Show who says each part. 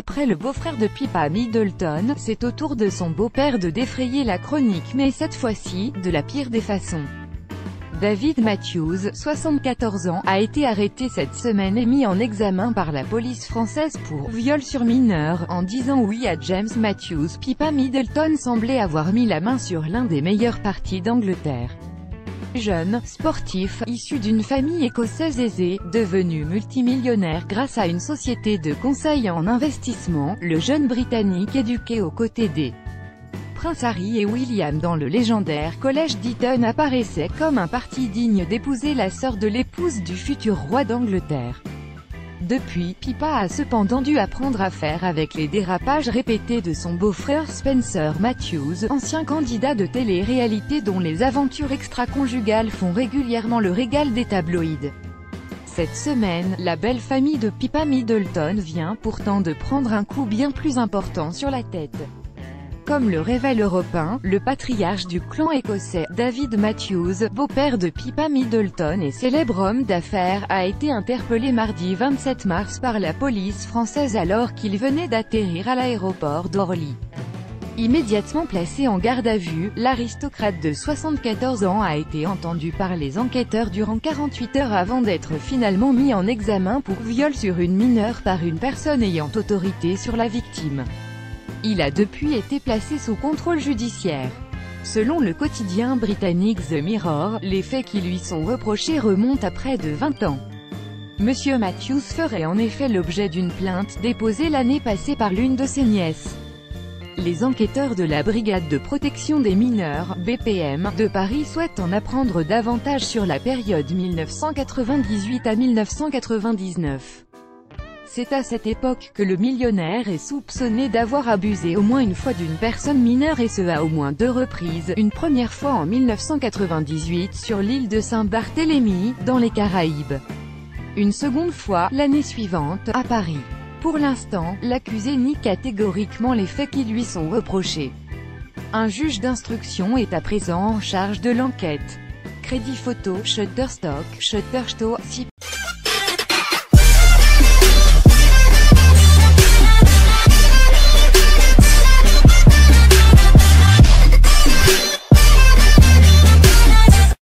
Speaker 1: Après le beau-frère de Pippa Middleton, c'est au tour de son beau-père de défrayer la chronique, mais cette fois-ci, de la pire des façons. David Matthews, 74 ans, a été arrêté cette semaine et mis en examen par la police française pour viol sur mineur, en disant oui à James Matthews. Pippa Middleton semblait avoir mis la main sur l'un des meilleurs partis d'Angleterre. Jeune, sportif, issu d'une famille écossaise aisée, devenu multimillionnaire grâce à une société de conseil en investissement, le jeune Britannique éduqué aux côtés des Prince Harry et William dans le légendaire collège d'Eton apparaissait comme un parti digne d'épouser la sœur de l'épouse du futur roi d'Angleterre. Depuis, Pippa a cependant dû apprendre à faire avec les dérapages répétés de son beau-frère Spencer Matthews, ancien candidat de télé-réalité dont les aventures extra-conjugales font régulièrement le régal des tabloïds. Cette semaine, la belle famille de Pippa Middleton vient pourtant de prendre un coup bien plus important sur la tête. Comme le révèle Europe 1, le patriarche du clan écossais, David Matthews, beau-père de Pippa Middleton et célèbre homme d'affaires, a été interpellé mardi 27 mars par la police française alors qu'il venait d'atterrir à l'aéroport d'Orly. Immédiatement placé en garde à vue, l'aristocrate de 74 ans a été entendu par les enquêteurs durant 48 heures avant d'être finalement mis en examen pour viol sur une mineure par une personne ayant autorité sur la victime. Il a depuis été placé sous contrôle judiciaire. Selon le quotidien britannique The Mirror, les faits qui lui sont reprochés remontent à près de 20 ans. Monsieur Matthews ferait en effet l'objet d'une plainte déposée l'année passée par l'une de ses nièces. Les enquêteurs de la Brigade de protection des mineurs, BPM, de Paris souhaitent en apprendre davantage sur la période 1998 à 1999. C'est à cette époque que le millionnaire est soupçonné d'avoir abusé au moins une fois d'une personne mineure et ce à au moins 2 reprises, une première fois en 1998 sur l'île de Saint-Barthélemy, dans les Caraïbes. Une seconde fois, l'année suivante, à Paris. Pour l'instant, l'accusé nie catégoriquement les faits qui lui sont reprochés. Un juge d'instruction est à présent en charge de l'enquête. Crédit photo, Shutterstock,